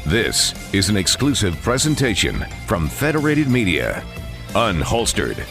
This is an exclusive presentation from Federated Media. Unholstered.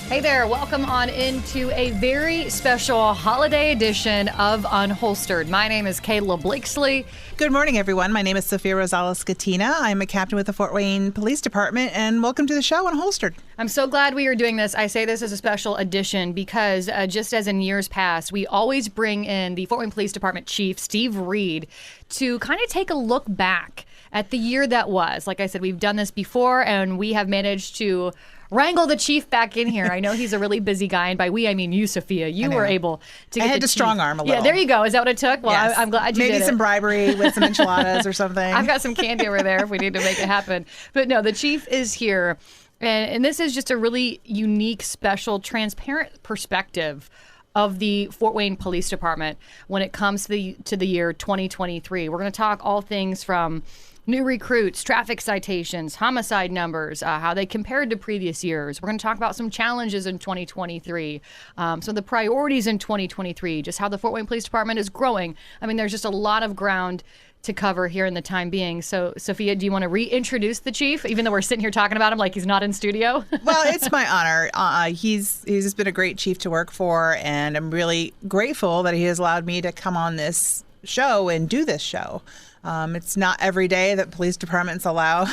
Hey there, welcome on into a very special holiday edition of Unholstered. My name is Kayla Blakesley. Good morning, everyone. My name is Sophia Rosales-Catina. I'm a captain with the Fort Wayne Police Department, and welcome to the show, Unholstered. I'm so glad we are doing this. I say this as a special edition because just as in years past, we always bring in the Fort Wayne Police Department Chief, Steve Reed, to kind of take a look back at the year that was. Like I said, we've done this before, and we have managed to wrangle the chief back in here. I know he's a really busy guy, and by we, I mean you, Sophia. You were able to get I had the to strong arm a little. Yeah, there you go. Is that what it took? Well, yes. I'm glad you did it. Maybe some bribery with some enchiladas or something. I've got some candy over there if we need to make it happen. But no, the chief is here, and this is just a really unique, special, transparent perspective of the Fort Wayne Police Department when it comes to the year 2023. We're going to talk all things from new recruits, traffic citations, homicide numbers, how they compared to previous years. We're going to talk about some challenges in 2023, some of the priorities in 2023, just how the Fort Wayne Police Department is growing. I mean, there's just a lot of ground to cover here in the time being. So, Sophia, do you want to reintroduce the chief, even though we're sitting here talking about him like he's not in studio? Well, it's my honor. He's just been a great chief to work for, and I'm really grateful that he has allowed me to come on this show and do this show. It's not every day that police departments allow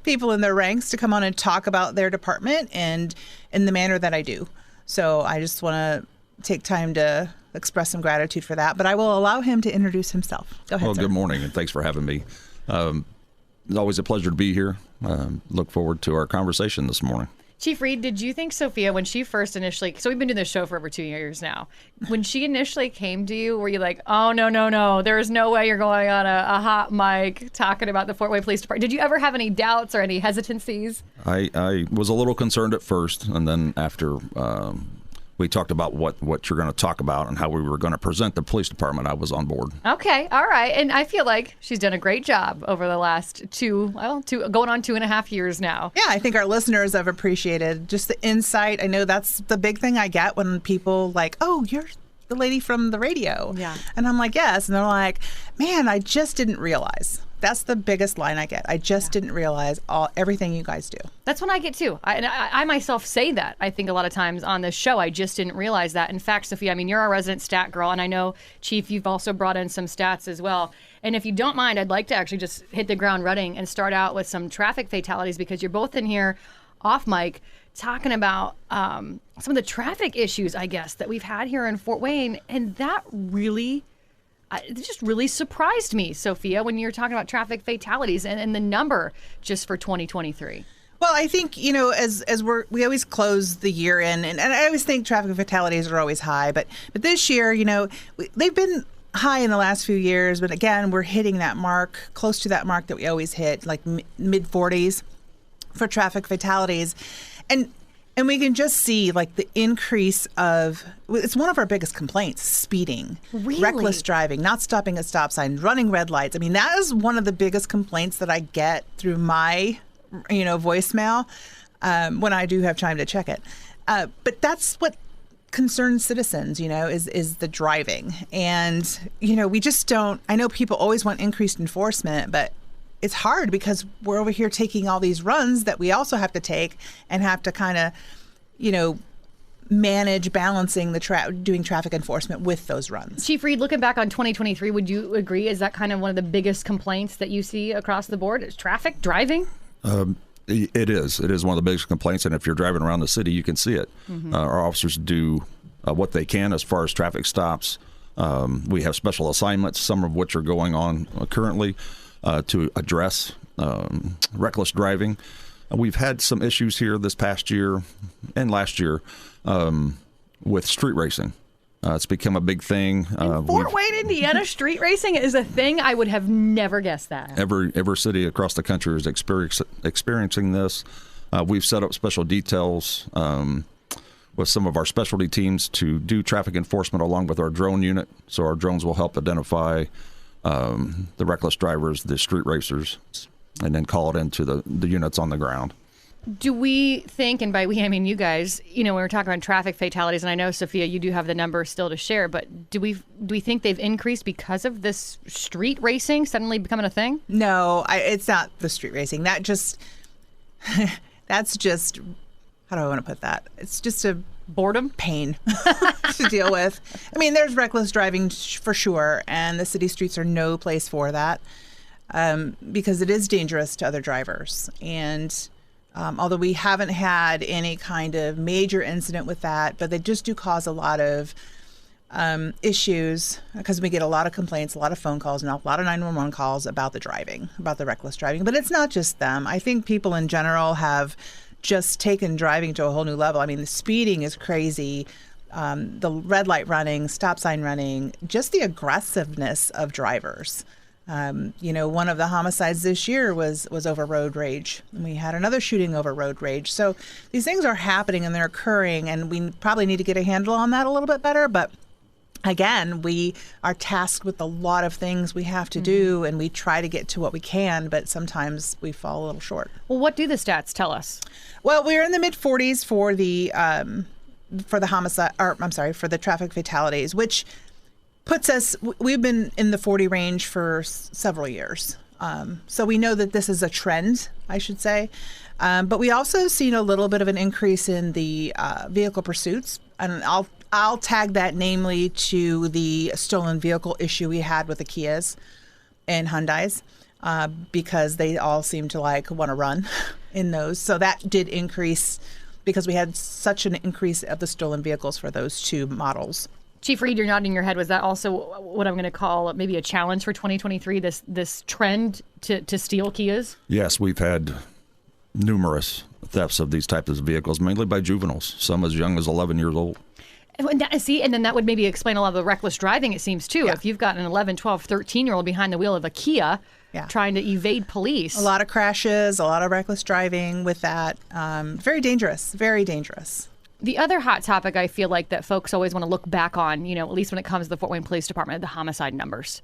people in their ranks to come on and talk about their department and in the manner that I do. So I just want to take time to express some gratitude for that. But I will allow him to introduce himself. Go ahead, Well, sir. Good morning, and thanks for having me. It's always a pleasure to be here. Look forward to our conversation this morning. Chief Reed, did you think Sophia, when she first initially, so we've been doing this show for over 2 years now, when she initially came to you, were you like, oh, no, there is no way you're going on a hot mic talking about the Fort Wayne Police Department? Did you ever have any doubts or any hesitancies? I was a little concerned at first, and then after we talked about what you're going to talk about and how we were going to present the police department, I was on board. Okay, all right. And I feel like she's done a great job over the last going on 2.5 years now. Yeah, I think our listeners have appreciated just the insight. I know that's the big thing I get when people like, oh, you're the lady from the radio. Yeah. And I'm like, yes. And they're like, man, I just didn't realize. That's the biggest line I get. I just didn't realize everything you guys do. That's what I get too. I myself say that. I think a lot of times on this show, I just didn't realize that. In fact, Sophia, I mean, you're our resident stat girl, and I know, Chief, you've also brought in some stats as well. And if you don't mind, I'd like to actually just hit the ground running and start out with some traffic fatalities, because you're both in here off mic talking about some of the traffic issues, I guess, that we've had here in Fort Wayne. And that really it just really surprised me, Sophia, when you're talking about traffic fatalities and the number just for 2023. Well, I think, as we always close the year in, and I always think traffic fatalities are always high, but this year, they've been high in the last few years, but again, we're hitting that mark, close to that mark that we always hit, like mid 40s for traffic fatalities. And we can just see like the increase of, it's one of our biggest complaints, speeding, really? Reckless driving, not stopping at stop signs, running red lights. I mean, that is one of the biggest complaints that I get through my, voicemail when I do have time to check it. But that's what concerns citizens, is the driving. And, we just don't, I know people always want increased enforcement, but it's hard because we're over here taking all these runs that we also have to take and have to kind of, manage balancing doing traffic enforcement with those runs. Chief Reed, looking back on 2023, would you agree? Is that kind of one of the biggest complaints that you see across the board? Is traffic, driving? It is. It is one of the biggest complaints, and if you're driving around the city, you can see it. Mm-hmm. Our officers do what they can as far as traffic stops. We have special assignments, some of which are going on currently, to address reckless driving. We've had some issues here this past year and last year with street racing. It's become a big thing. In Fort Wayne, Indiana, street racing is a thing. I would have never guessed that. Every city across the country is experiencing this. We've set up special details with some of our specialty teams to do traffic enforcement along with our drone unit. So our drones will help identify the reckless drivers, the street racers, and then call it into the units on the ground. Do we think, and by we I mean you guys, when we're talking about traffic fatalities, and I know, Sophia, you do have the numbers still to share, but do we think they've increased because of this street racing suddenly becoming a thing? No, it's not the street racing. That's just, how do I want to put that? It's just a Boredom? pain to deal with. I mean, there's reckless driving for sure, and the city streets are no place for that because it is dangerous to other drivers. And although we haven't had any kind of major incident with that, but they just do cause a lot of issues because we get a lot of complaints, a lot of phone calls, and a lot of 911 calls about the reckless driving. But it's not just them. I think people in general have just taken driving to a whole new level. I mean, the speeding is crazy. The red light running, stop sign running, just the aggressiveness of drivers. One of the homicides this year was over road rage. And we had another shooting over road rage. So these things are happening and they're occurring, and we probably need to get a handle on that a little bit better. But again, we are tasked with a lot of things we have to do, and we try to get to what we can, but sometimes we fall a little short. Well, what do the stats tell us? Well, we're in the mid 40s for the homicide, for the traffic fatalities, which puts us, we've been in the 40 range for several years. So we know that this is a trend, I should say. But we also seen a little bit of an increase in the vehicle pursuits. And I'll tag that namely to the stolen vehicle issue we had with the Kias and Hyundais, because they all seem to want to run in those. So that did increase because we had such an increase of the stolen vehicles for those two models. Chief Reed, you're nodding your head. Was that also what I'm going to call maybe a challenge for 2023, this trend to steal Kias? Yes, we've had numerous thefts of these types of vehicles, mainly by juveniles, some as young as 11 years old. And then that would maybe explain a lot of the reckless driving, it seems, too. Yeah. If you've got an 11, 12, 13-year-old behind the wheel of a Kia trying to evade police. A lot of crashes, a lot of reckless driving with that. Very dangerous, very dangerous. The other hot topic I feel like that folks always want to look back on, at least when it comes to the Fort Wayne Police Department, the homicide numbers.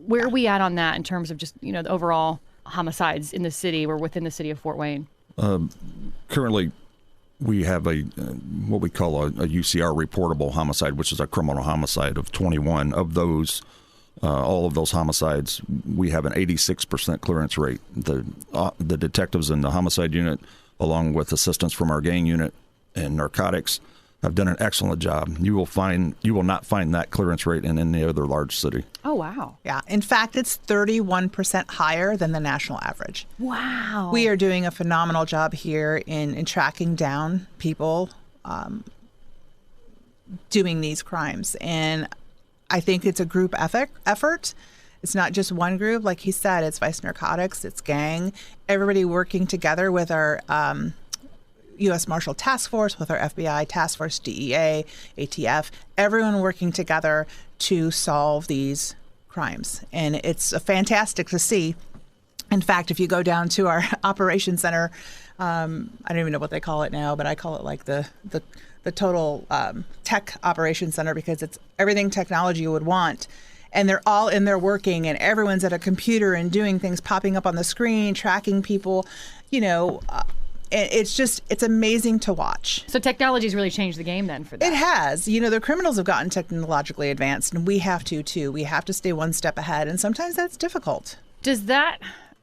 Where are we at on that in terms of just, the overall homicides in the city or within the city of Fort Wayne? Currently, we have what we call a UCR reportable homicide, which is a criminal homicide of 21. Of those, all of those homicides, we have an 86% clearance rate. The detectives in the homicide unit, along with assistance from our gang unit and narcotics, have done an excellent job. You will not find that clearance rate in any other large city. Oh, wow. Yeah. In fact, it's 31% higher than the national average. Wow. We are doing a phenomenal job here in tracking down people doing these crimes. And I think it's a group effort. It's not just one group. Like he said, it's Vice Narcotics, it's gang, everybody working together with our U.S. Marshal Task Force, with our FBI Task Force, DEA, ATF, everyone working together to solve these crimes. And it's fantastic to see. In fact, if you go down to our operations center, I don't even know what they call it now, but I call it like the total tech operations center, because it's everything technology you would want. And they're all in there working, and everyone's at a computer and doing things, popping up on the screen, tracking people, it's amazing to watch. So technology's really changed the game then for that. It has. The criminals have gotten technologically advanced, and we have to too. We have to stay one step ahead, and sometimes that's difficult. Does that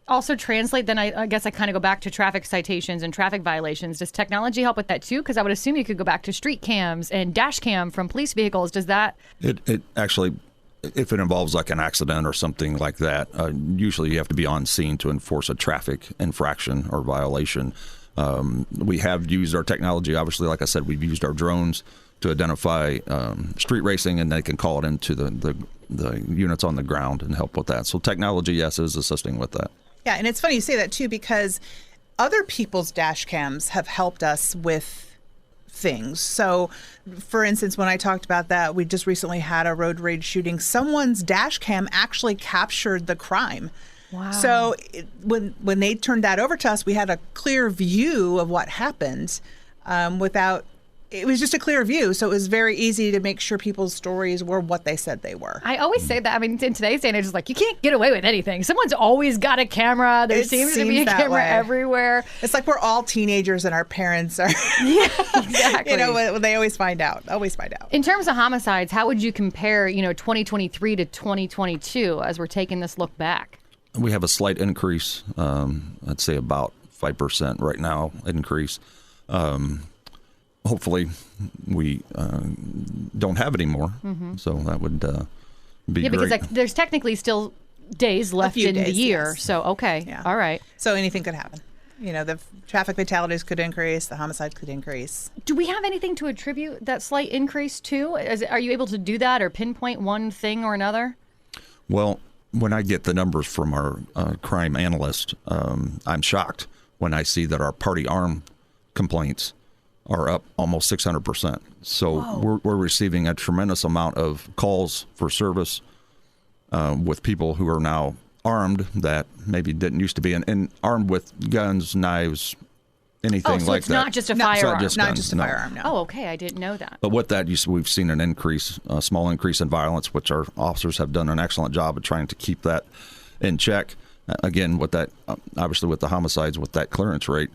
also translate then? I guess I kind of go back to traffic citations and traffic violations. Does technology help with that too? Because I would assume you could go back to street cams and dash cam from police vehicles. Does that? It actually, if it involves like an accident or something like that, usually you have to be on scene to enforce a traffic infraction or violation. We have used our technology. Obviously, like I said, we've used our drones to identify street racing, and they can call it into the units on the ground and help with that. So technology, yes, is assisting with that. Yeah, and it's funny you say that too, because other people's dash cams have helped us with things. So, for instance, when I talked about that, we just recently had a road rage shooting. Someone's dash cam actually captured the crime. Wow. So when they turned that over to us, we had a clear view of what happened without it was just a clear view. So it was very easy to make sure people's stories were what they said they were. I always say that. I mean, in today's day and age, it's like, you can't get away with anything. Someone's always got a camera. There seems to be a camera everywhere. It's like we're all teenagers and our parents are. Yeah, exactly. They always find out. In terms of homicides, how would you compare, 2023 to 2022 as we're taking this look back? We have a slight increase. I'd say about 5% right now increase. Hopefully we don't have any more. So that would be great. Because there's technically still days left in the year. Yes. So, okay. Yeah. All right. So anything could happen. The traffic fatalities could increase. The homicides could increase. Do we have anything to attribute that slight increase to? Are you able to do that or pinpoint one thing or another? Well, when I get the numbers from our crime analyst, I'm shocked when I see that our party arm complaints are up almost 600%. So we're receiving a tremendous amount of calls for service with people who are now armed that maybe didn't used to be, and armed with guns, knives, anything like that. Not just a firearm. Not just a firearm, no. Oh, okay. I didn't know that. But with that, we've seen an increase, a small increase in violence, which our officers have done an excellent job of trying to keep that in check. Again, with that, obviously with the homicides, with that clearance rate,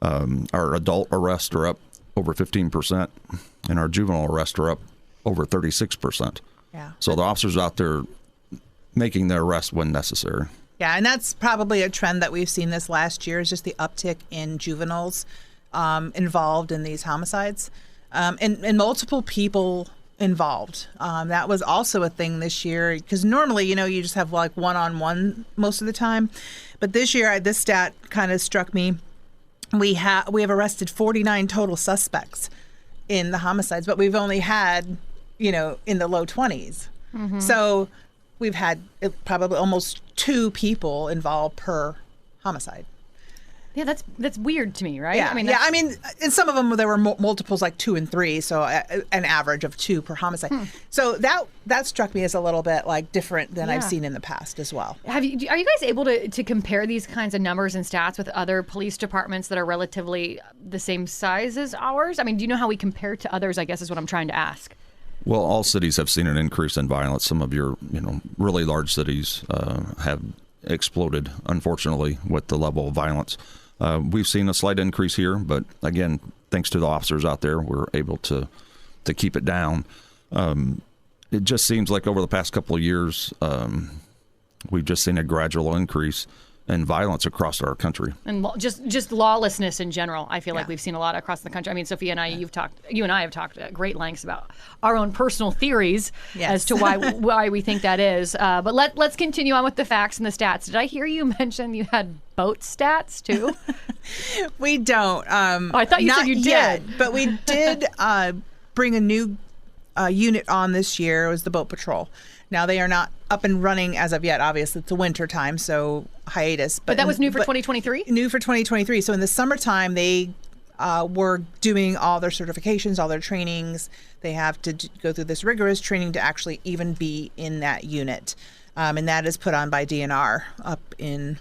our adult arrests are up over 15%, and our juvenile arrests are up over 36%. Yeah. So the officers out there making their arrests when necessary. Yeah, and that's probably a trend that we've seen this last year is just the uptick in juveniles involved in these homicides, and multiple people involved. That was also a thing this year because normally, you just have like one-on-one most of the time, but this year this stat kind of struck me. We have arrested 49 total suspects in the homicides, but we've only had, in the low 20s. So we've had probably almost 2 people involved per homicide. Yeah, that's weird to me, right? Yeah, I mean, in some of them there were multiples like 2 and 3, so an average of 2 per homicide. So that struck me as a little bit like different than I've seen in the past as well. Are you guys able to compare these kinds of numbers and stats with other police departments that are relatively the same size as ours? I mean, do you know how we compare to others? I guess is what I'm trying to ask. Well, all cities have seen an increase in violence. Some of your, really large cities have exploded, unfortunately, with the level of violence. We've seen a slight increase here, but again, thanks to the officers out there, we're able to keep it down. It just seems like over the past couple of years, we've just seen a gradual increase in violence across our country. And just lawlessness in general. I feel like we've seen a lot across the country. I mean, Sophia and I, you and I have talked at great lengths about our own personal theories as to why we think that is. But let's continue on with the facts and the stats. Did I hear you mention you had boat stats too? We don't. I thought you said you did. Yet, but we did bring a new unit on this year. It was the boat patrol. Now, they are not up and running as of yet. Obviously, it's the winter time, so hiatus. But that was new for 2023? New for 2023. So in the summertime, they were doing all their certifications, all their trainings. They have to go through this rigorous training to actually even be in that unit. And that is put on by DNR up in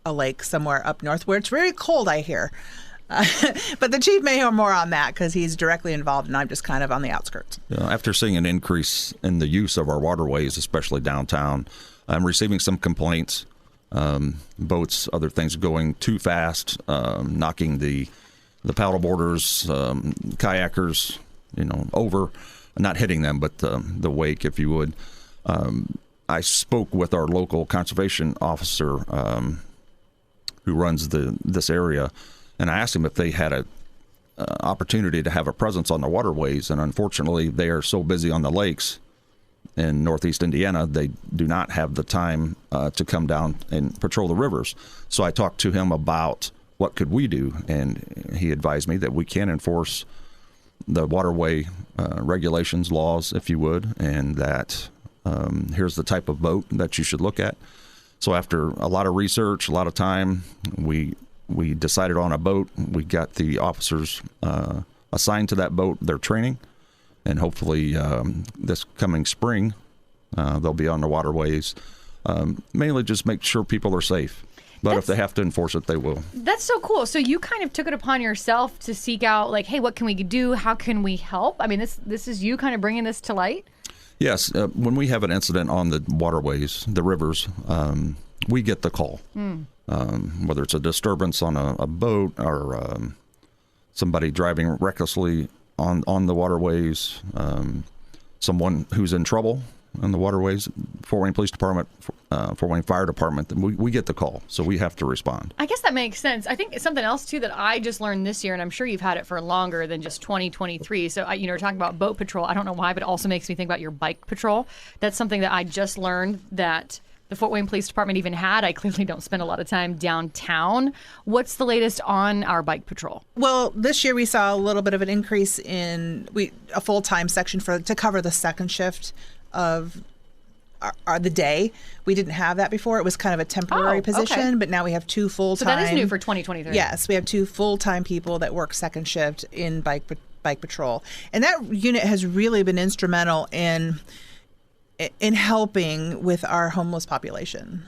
a lake somewhere up north where it's very cold, I hear. But the chief may know more on that because he's directly involved and I'm just kind of on the outskirts. After seeing an increase in the use of our waterways, especially downtown, I'm receiving some complaints, boats, other things going too fast, knocking the paddle boarders, kayakers, over, not hitting them, but the wake, if you would. I spoke with our local conservation officer who runs this area, and I asked him if they had a opportunity to have a presence on the waterways, and unfortunately, they are so busy on the lakes in northeast Indiana, they do not have the time to come down and patrol the rivers. So I talked to him about what could we do, and he advised me that we can enforce the waterway regulations, laws, if you would, and that here's the type of boat that you should look at. So after a lot of research, a lot of time, we decided on a boat. We got the officers assigned to that boat, their training, and hopefully this coming spring they'll be on the waterways. Mainly just make sure people are safe. But if they have to enforce it, they will. That's so cool. So you kind of took it upon yourself to seek out, like, hey, what can we do? How can we help? I mean, this is you kind of bringing this to light? Yes. When we have an incident on the waterways, the rivers, we get the call. Whether it's a disturbance on a boat or somebody driving recklessly on the waterways, someone who's in trouble on the waterways, Fort Wayne Police Department, Fort Wayne Fire Department, we get the call, so we have to respond. I guess that makes sense. I think it's something else, too, that I just learned this year, and I'm sure you've had it for longer than just 2023. So, we're talking about boat patrol. I don't know why, but it also makes me think about your bike patrol. That's something that I just learned that the Fort Wayne Police Department even had. I clearly don't spend a lot of time downtown. What's the latest on our bike patrol? Well, this year we saw a little bit of an increase in a full-time section to cover the second shift of the day. We didn't have that before. It was kind of a temporary position, but now we have 2 full-time. So that is new for 2023. Yes, we have 2 full-time people that work second shift in bike patrol. And that unit has really been instrumental in helping with our homeless population.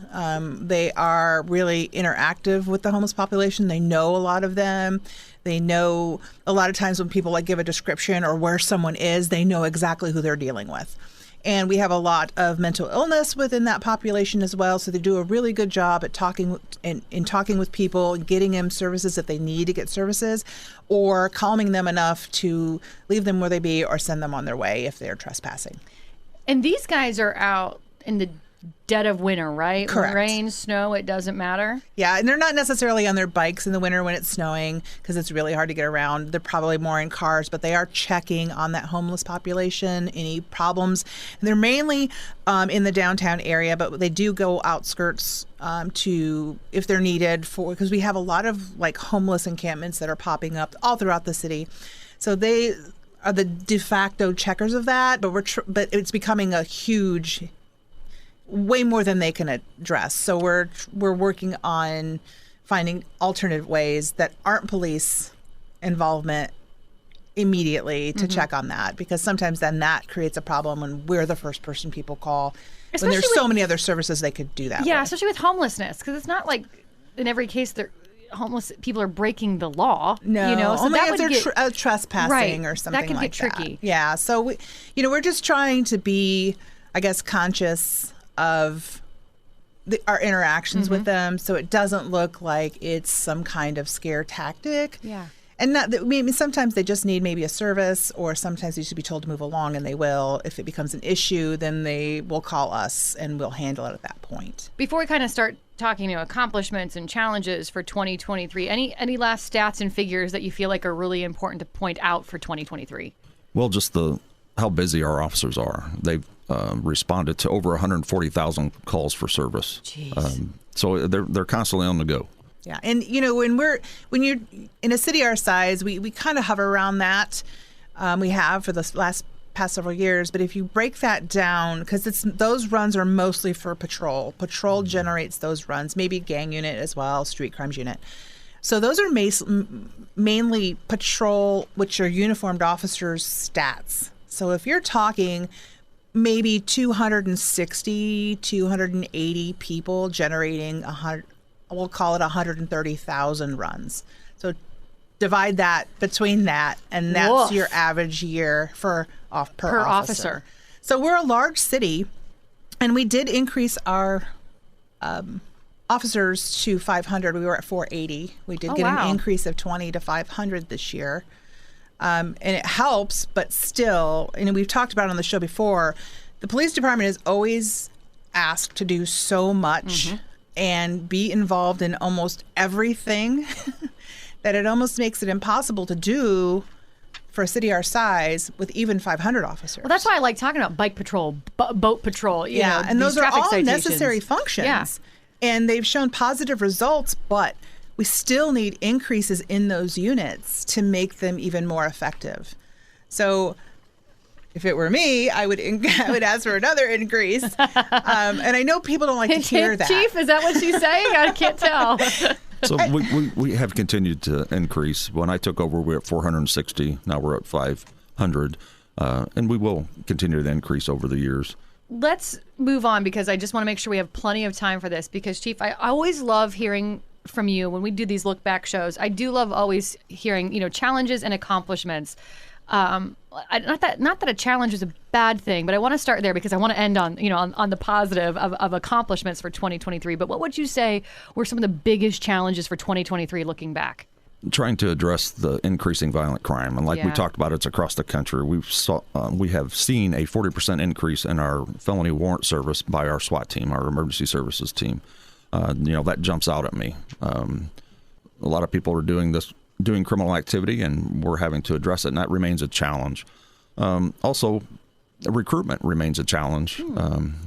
They are really interactive with the homeless population. They know a lot of them. They know a lot of times when people give a description or where someone is, they know exactly who they're dealing with. And we have a lot of mental illness within that population as well. So they do a really good job at talking with people, getting them services if they need to get services, or calming them enough to leave them where they be or send them on their way if they're trespassing. And these guys are out in the dead of winter, right? Correct. Rain, snow, it doesn't matter. Yeah, and they're not necessarily on their bikes in the winter when it's snowing because it's really hard to get around. They're probably more in cars, but they are checking on that homeless population, any problems. And they're mainly in the downtown area, but they do go outskirts to, if they're needed, because we have a lot of homeless encampments that are popping up all throughout the city. So they are the de facto checkers of that, but it's becoming a huge, way more than they can address. So we're working on finding alternative ways that aren't police involvement immediately to check on that, because sometimes then that creates a problem when we're the first person people call, when there's so many other services they could do that Yeah, with. especially with homelessness, because it's not like in every case homeless people are breaking the law. No, so only that if would they're trespassing or something that could like get tricky. that. Yeah, so we're just trying to be, I guess, conscious of our interactions with them, so it doesn't look like it's some kind of scare tactic. Yeah. And maybe sometimes they just need maybe a service, or sometimes they should be told to move along, and they will. If it becomes an issue, then they will call us, and we'll handle it at that point. Before we kind of start talking accomplishments and challenges for 2023, any last stats and figures that you feel like are really important to point out for 2023? Well, just how busy our officers are. They've responded to over 140,000 calls for service. Jeez. So they're constantly on the go. Yeah, and when you're in a city our size, we kind of hover around that. We have for the past several years, but if you break that down, because those runs are mostly for patrol. Patrol generates those runs, maybe gang unit as well, street crimes unit. So those are mainly patrol, which are uniformed officers' stats. So if you're talking maybe 260, 280 people generating we'll call it 130,000 runs. So divide that between that, and that's your average year per officer. So we're a large city, and we did increase our officers to 500. We were at 480. We did get an increase of 20 to 500 this year. And it helps, but still, we've talked about it on the show before, the police department is always asked to do so much and be involved in almost everything that it almost makes it impossible to do for a city our size with even 500 officers. Well, that's why I like talking about bike patrol, boat patrol. And those are all citations. necessary functions. Yeah. And they've shown positive results, but we still need increases in those units to make them even more effective. So if it were me, I would ask for another increase. And I know people don't like to hear that. Chief, is that what she's saying? I can't tell. So we have continued to increase. When I took over, we were at 460. Now we're at 500. And we will continue to increase over the years. let's move on, because I just want to make sure we have plenty of time for this, because Chief, I always love hearing from you when we do these look back shows. I do love always hearing, challenges and accomplishments. Not that a challenge is a bad thing, but I want to start there because I want to end on the positive of accomplishments for 2023. But what would you say were some of the biggest challenges for 2023 looking back? Trying to address the increasing violent crime, and like we Yeah. talked about, it's across the country. We have seen a 40% increase in our felony warrant service by our SWAT team, our emergency services team. That jumps out at me. A lot of people are doing criminal activity, and we're having to address it, and that remains a challenge. Also, recruitment remains a challenge.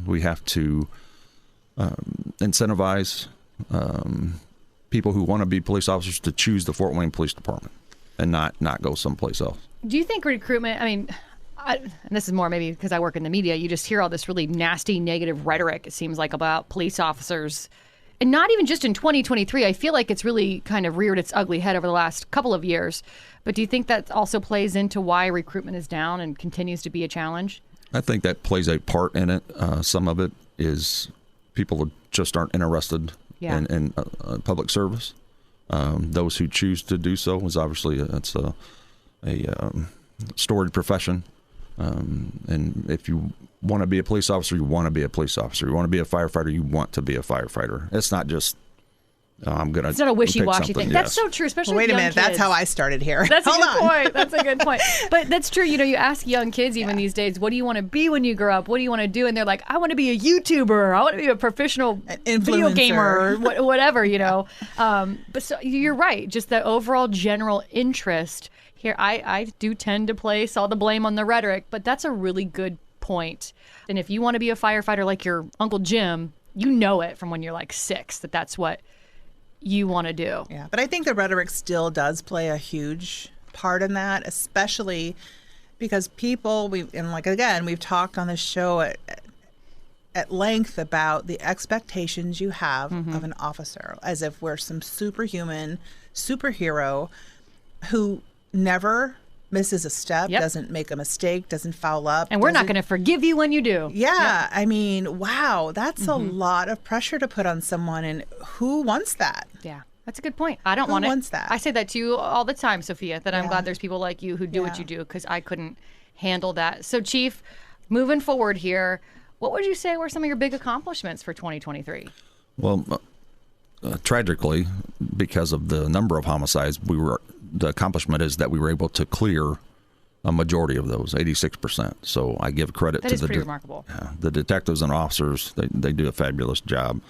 We have to incentivize people who want to be police officers to choose the Fort Wayne Police Department and not go someplace else. Do you think recruitment, and this is more maybe because I work in the media, you just hear all this really nasty, negative rhetoric, it seems like, about police officers. And not even just in 2023. I feel like it's really kind of reared its ugly head over the last couple of years. But do you think that also plays into why recruitment is down and continues to be a challenge? I think that plays a part in it. Some of it is people just aren't interested in public service. Those who choose to do so is obviously it's a storied profession. And if you want to be a police officer, you want to be a police officer. You want to be a firefighter, you want to be a firefighter. It's not just it's not a wishy-washy thing. That's so true, especially wait with a young minute. kids. That's how I started here. That's Hold a good on. point. That's a good point. But that's true. You ask young kids even these days, what do you want to be when you grow up? What do you want to do? And they're like, I want to be a YouTuber. I want to be a professional video gamer, or whatever, But so you're right. Just the overall general interest here. I do tend to place all the blame on the rhetoric, but that's a really good point. And if you want to be a firefighter like your Uncle Jim, you know it from when you're like 6 that's what you want to do. Yeah, but I think the rhetoric still does play a huge part in that, especially because people, we've talked on this show at length about the expectations you have of an officer, as if we're some superhuman superhero who never misses a step, doesn't make a mistake, doesn't foul up. And we're not going to forgive you when you do. Yeah. Yep. I mean, wow, that's a lot of pressure to put on someone. And who wants that? Yeah, that's a good point. I don't want it. Who wants that? I say that to you all the time, Sophia, that I'm glad there's people like you who do what you do, because I couldn't handle that. So, Chief, moving forward here, what would you say were some of your big accomplishments for 2023? Well, tragically, because of the number of homicides, the accomplishment is that we were able to clear a majority of those, 86%. So I give credit to pretty remarkable. The detectives and officers. They do a fabulous job.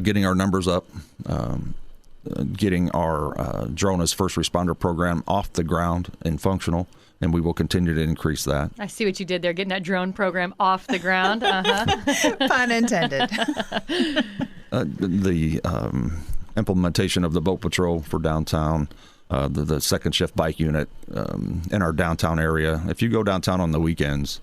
Getting our numbers up, getting our drone as first responder program off the ground and functional, and we will continue to increase that. I see what you did there, getting that drone program off the ground. Pun intended. The implementation of the boat patrol for downtown, the second shift bike unit in our downtown area. If you go downtown on the weekends,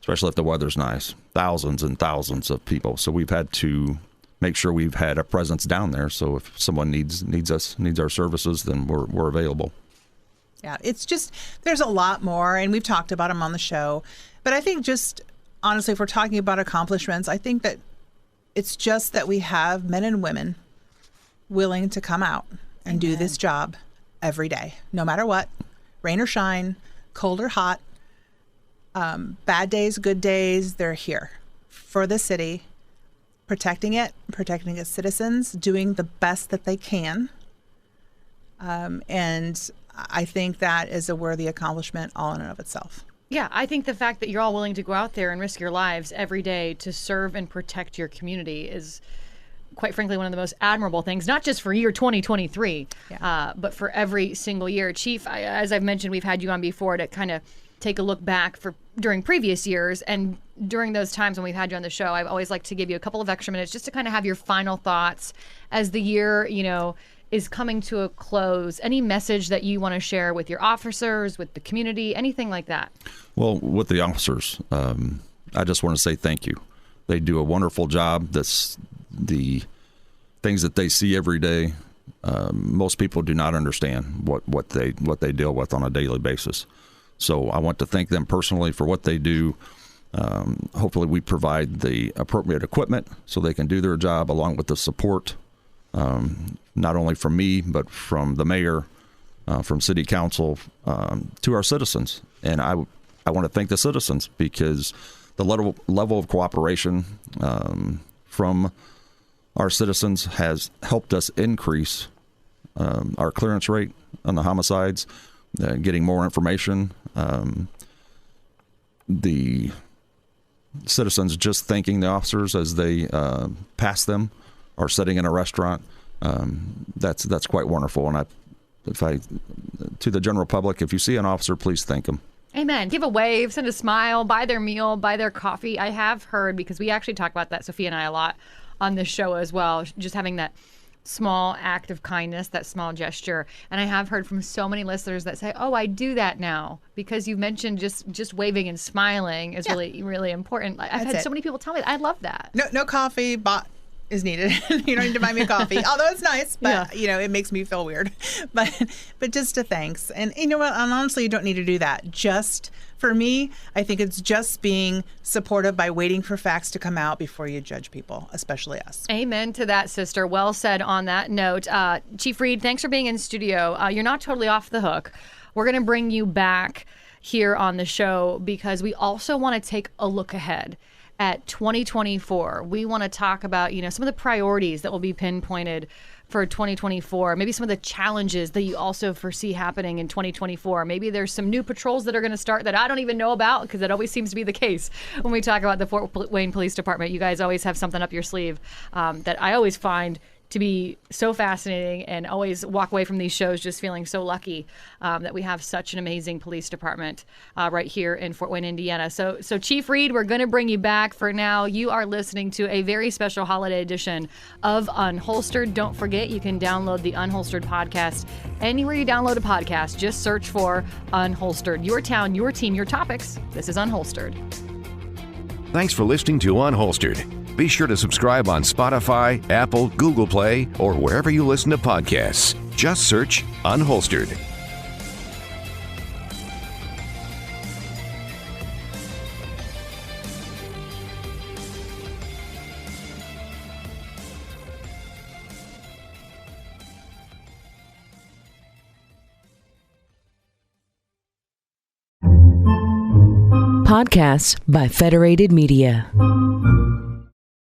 especially if the weather's nice, thousands and thousands of people. So we've had to make sure we've had a presence down there. So if someone needs our services, then we're available. Yeah, it's just, there's a lot more, and we've talked about them on the show. But I think just, honestly, if we're talking about accomplishments, I think that it's just that we have men and women willing to come out and do this job every day, no matter what, rain or shine, cold or hot, bad days, good days, they're here for the city, protecting its citizens, doing the best that they can. And I think that is a worthy accomplishment all in and of itself. Yeah, I think the fact that you're all willing to go out there and risk your lives every day to serve and protect your community is, quite frankly, one of the most admirable things, not just for year 2023, but for every single year. Chief, as I've mentioned, we've had you on before to kind of take a look back during previous years. And during those times when we've had you on the show, I've always liked to give you a couple of extra minutes just to kind of have your final thoughts as the year, is coming to a close. Any message that you want to share with your officers, with the community, anything like that? Well, with the officers, I just want to say thank you. They do a wonderful job. That's the things that they see every day. Most people do not understand what they deal with on a daily basis. So I want to thank them personally for what they do. Hopefully we provide the appropriate equipment so they can do their job, along with the support, not only from me, but from the mayor, from city council, to our citizens. And I want to thank the citizens, because the level of cooperation from our citizens has helped us increase our clearance rate on the homicides, getting more information. The citizens just thanking the officers as they pass them or sitting in a restaurant. That's quite wonderful. And to the general public, if you see an officer, please thank them. Amen. Give a wave, send a smile, buy their meal, buy their coffee. I have heard, because we actually talk about that, Sophia and I, a lot on this show as well, just having that small act of kindness, that small gesture. And I have heard from so many listeners that say, oh, I do that now, because you mentioned just waving and smiling is really, really important. I've had so many people tell me that. I love that. No coffee bought is needed. You don't need to buy me coffee, although it's nice, but it makes me feel weird. But just a thanks. And you know what? And honestly, you don't need to do that. Just for me, I think it's just being supportive by waiting for facts to come out before you judge people, especially us. Amen to that, sister. Well said on that note. Chief Reed, thanks for being in studio. You're not totally off the hook. We're going to bring you back here on the show because we also want to take a look ahead at 2024. We want to talk about, some of the priorities that will be pinpointed for 2024, maybe some of the challenges that you also foresee happening in 2024. Maybe there's some new patrols that are going to start that I don't even know about, because that always seems to be the case when we talk about the Fort Wayne Police Department. You guys always have something up your sleeve that I always find to be so fascinating, and always walk away from these shows just feeling so lucky that we have such an amazing police department right here in Fort Wayne, Indiana. So Chief Reed, we're going to bring you back. For now, you are listening to a very special holiday edition of Unholstered. Don't forget, you can download the Unholstered podcast anywhere you download a podcast. Just search for Unholstered. Your town, your team, your topics. This is Unholstered. Thanks for listening to Unholstered. Be sure to subscribe on Spotify, Apple, Google Play, or wherever you listen to podcasts. Just search Unholstered. Podcasts by Federated Media.